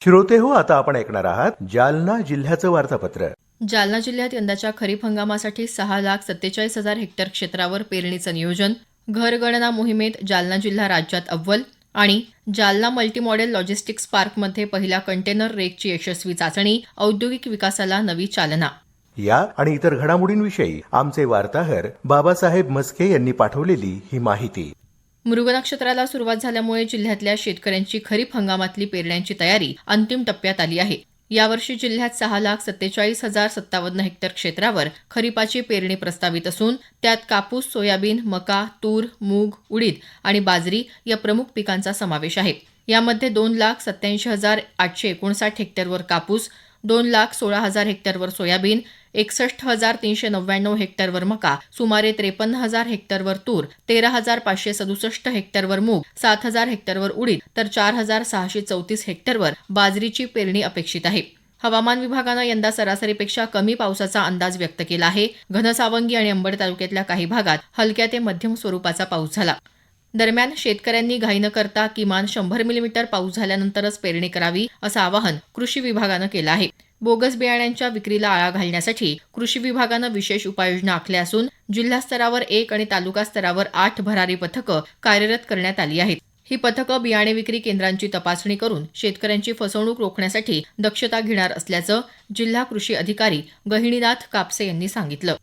श्रोते हो, आता आपण ऐकणार आहात जालना जिल्ह्याचं वार्तापत्र. जालना जिल्ह्यात यंदाच्या खरीप हंगामासाठी 6,47,000 हेक्टर क्षेत्रावर पेरणीचं नियोजन. घरगणना मोहिमेत जालना जिल्हा राज्यात अव्वल. आणि जालना मल्टी मॉडेल लॉजिस्टिक्स पार्कमध्ये पहिल्या कंटेनर रेकची यशस्वी चाचणी. औद्योगिक विकासाला नवी चालना. या आणि इतर घडामोडींविषयी आमचे वार्ताहर बाबासाहेब मस्के यांनी पाठवलेली ही माहिती. मृग नक्षत्राला सुरुवात झाल्यामुळे जिल्ह्यातल्या शेतकऱ्यांची खरीप हंगामातली पेरण्यांची तयारी अंतिम टप्प्यात आली आहे. यावर्षी जिल्ह्यात 6,47,057 हेक्टर क्षेत्रावर खरीपाची पेरणी प्रस्तावित असून त्यात कापूस, सोयाबीन, मका, तूर, मूग, उडीद आणि बाजरी या प्रमुख पिकांचा समावेश आहे. यामध्ये 2,87,859 हेक्टरवर कापूस, 2,16,000 हेक्टरवर सोयाबीन, 61,399 हेक्टरवर मका, सुमारे 53,000 हेक्टरवर तूर, 13,567 हेक्टरवर मूग, 7,000 हेक्टरवर उडीद तर 4,634 हेक्टरवर बाजरीची पेरणी अपेक्षित आहे. हवामान विभागानं यंदा सरासरीपेक्षा कमी पावसाचा अंदाज व्यक्त केला आहे. घनसावंगी आणि अंबड तालुक्यातल्या काही भागात हलक्या ते मध्यम स्वरूपाचा पाऊस झाला. दरम्यान शेतकऱ्यांनी घाई न करता किमान 100 मिलीमीटर पाऊस झाल्यानंतरच पेरणी करावी असं आवाहन कृषी विभागानं केलं आहे. बोगस बियाण्यांच्या विक्रीला आळा घालण्यासाठी कृषी विभागानं विशेष उपाययोजना आखल्या असून जिल्हा स्तरावर 1 आणि तालुका स्तरावर 8 भरारी पथकं कार्यरत करण्यात आली आहेत. ही पथकं बियाणे विक्री केंद्रांची तपासणी करून शेतकऱ्यांची फसवणूक रोखण्यासाठी दक्षता घेणार असल्याचं जिल्हा कृषी अधिकारी गहिनीनाथ कापसे यांनी सांगितलं.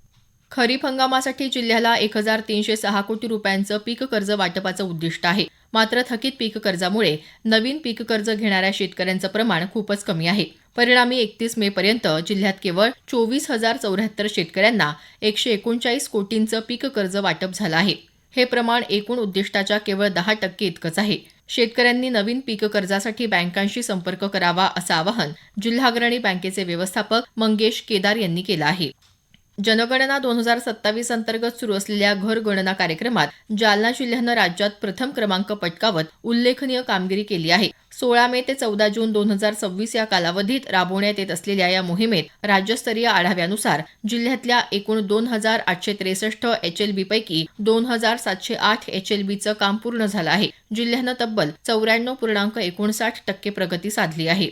खरीप हंगामासाठी जिल्ह्याला 1,306 कोटी रुपयांचं पीक कर्ज वाटपाचं उद्दिष्ट आहे. मात्र थकीत पीक कर्जामुळे नवीन पीक कर्ज घेणाऱ्या शेतकऱ्यांचं प्रमाण खूपच कमी आहे. परिणामी 31 मे पर्यंत जिल्ह्यात केवळ 24,074 शेतकऱ्यांना 139 कोटींचं पीक कर्ज वाटप झालं आहे. हे प्रमाण एकूण उद्दिष्टाच्या केवळ 10% इतकंच आहे. शेतकऱ्यांनी नवीन पीक कर्जासाठी बँकांशी संपर्क करावा असं आवाहन जिल्हा अग्रणी बँकेचे व्यवस्थापक मंगेश केदार यांनी केलं आहे. जनगणना 2027 अंतर्गत सुरू असलेल्या घरगणना कार्यक्रमात जालना जिल्ह्यानं राज्यात प्रथम क्रमांक पटकावत उल्लेखनीय कामगिरी केली आहे. 16 मे ते 14 जून 2026 या कालावधीत राबवण्यात येत असलेल्या या मोहिमेत राज्यस्तरीय आढाव्यानुसार जिल्ह्यातल्या एकूण 2,863 HLB पैकी 2,708 HLBचं काम पूर्ण झालं आहे. जिल्ह्यानं तब्बल 94.59% प्रगती साधली आहे.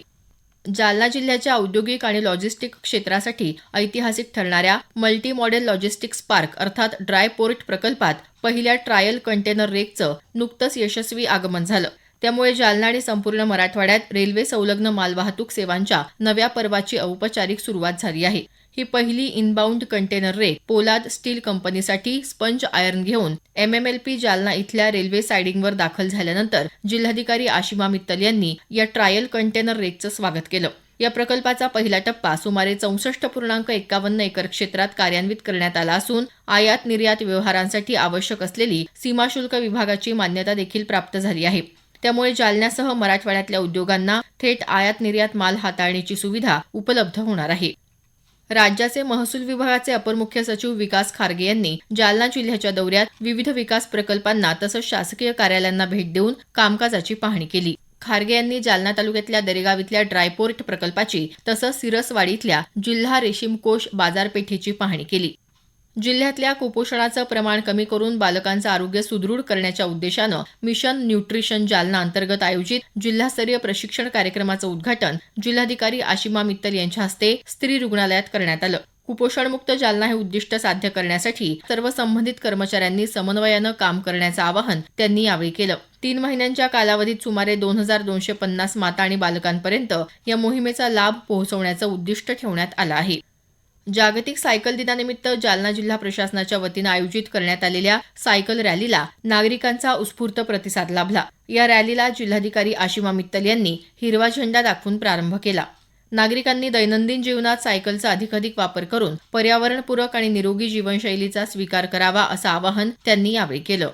जालना जिल्ह्याच्या औद्योगिक आणि लॉजिस्टिक क्षेत्रासाठी ऐतिहासिक ठरणाऱ्या मल्टी मॉडेल लॉजिस्टिक्स पार्क अर्थात ड्राय पोर्ट प्रकल्पात पहिल्या ट्रायल कंटेनर रेकचं नुकतंच यशस्वी आगमन झालं. त्यामुळे जालना आणि संपूर्ण मराठवाड्यात रेल्वे संलग्न मालवाहतूक सेवांच्या नव्या पर्वाची औपचारिक सुरुवात झाली आहे. ही पहिली इनबाउंड कंटेनर रेक पोलाद स्टील कंपनीसाठी स्पंज आयर्न घेऊन MMLP जालना इथल्या रेल्वे सायडिंगवर दाखल झाल्यानंतर जिल्हाधिकारी आशिमा मित्तल यांनी या ट्रायल कंटेनर रेकचं स्वागत केलं. या प्रकल्पाचा पहिला टप्पा सुमारे 64.51 एकर क्षेत्रात कार्यान्वित करण्यात आला असून आयात निर्यात व्यवहारांसाठी आवश्यक असलेली सीमाशुल्क विभागाची मान्यता देखील प्राप्त झाली आहे. त्यामुळे जालन्यासह मराठवाड्यातल्या उद्योगांना थेट आयात निर्यात माल हाताळण्याची सुविधा उपलब्ध होणार आहे. राज्याचे महसूल विभागाचे अपर मुख्य सचिव विकास खारगे यांनी जालना जिल्ह्याच्या दौऱ्यात विविध विकास प्रकल्पांना तसंच शासकीय कार्यालयांना भेट देऊन कामकाजाची पाहणी केली. खारगे यांनी जालना तालुक्यातल्या दरेगाव इथल्या ड्रायपोर्ट प्रकल्पाची तसंच सिरसवाडी इथल्या जिल्हा रेशीम कोष बाजारपेठेची पाहणी केली. जिल्ह्यातल्या कुपोषणाचं प्रमाण कमी करून बालकांचं आरोग्य सुदृढ करण्याच्या उद्देशानं मिशन न्यूट्रिशन जालना अंतर्गत आयोजित जिल्हास्तरीय प्रशिक्षण कार्यक्रमाचं उद्घाटन जिल्हाधिकारी आशिमा मित्तल यांच्या हस्ते स्त्री रुग्णालयात करण्यात आलं. कुपोषणमुक्त जालना हे उद्दिष्ट साध्य करण्यासाठी सर्व संबंधित कर्मचाऱ्यांनी समन्वयानं काम करण्याचं आवाहन त्यांनी यावेळी केलं. 3 महिन्यांच्या कालावधीत सुमारे 2,250 माता आणि बालकांपर्यंत या मोहिमेचा लाभ पोहोचवण्याचं उद्दिष्ट ठेवण्यात आलं आहे. जागतिक सायकल दिनानिमित्त जालना जिल्हा प्रशासनाच्या वतीनं आयोजित करण्यात आलेल्या सायकल रॅलीला नागरिकांचा उत्स्फूर्त प्रतिसाद लाभला. या रॅलीला जिल्हाधिकारी आशिमा मित्तल यांनी हिरवा झेंडा दाखवून प्रारंभ केला. नागरिकांनी दैनंदिन जीवनात सायकलचा अधिकाधिक वापर करून पर्यावरणपूरक आणि निरोगी जीवनशैलीचा स्वीकार करावा असं आवाहन त्यांनी यावेळी केलं.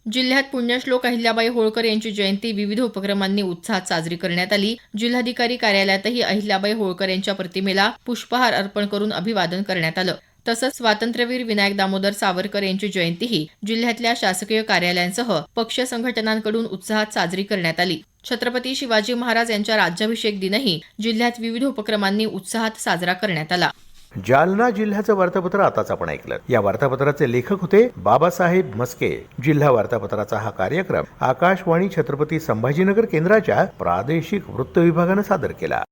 जिल्ह्यात पुण्यश्लोक अहिल्याबाई होळकर यांची जयंती विविध उपक्रमांनी उत्साहात साजरी करण्यात आली. जिल्हाधिकारी कार्यालयातही अहिल्याबाई होळकर यांच्या प्रतिमेला पुष्पहार अर्पण करून अभिवादन करण्यात आलं. तसंच स्वातंत्र्यवीर विनायक दामोदर सावरकर यांची जयंतीही जिल्ह्यातल्या शासकीय कार्यालयांसह पक्ष संघटनांकडून उत्साहात साजरी करण्यात आली. छत्रपती शिवाजी महाराज यांच्या राज्याभिषेक दिनही जिल्ह्यात विविध उपक्रमांनी उत्साहात साजरा करण्यात आला. जालना जिल्ह्याचं वार्तापत्र आताच आपण ऐकलं. या वार्तापत्राचे लेखक होते बाबासाहेब म्हस्के. जिल्हा वार्तापत्राचा हा कार्यक्रम आकाशवाणी छत्रपती संभाजीनगर केंद्राच्या प्रादेशिक वृत्त विभागानं सादर केला.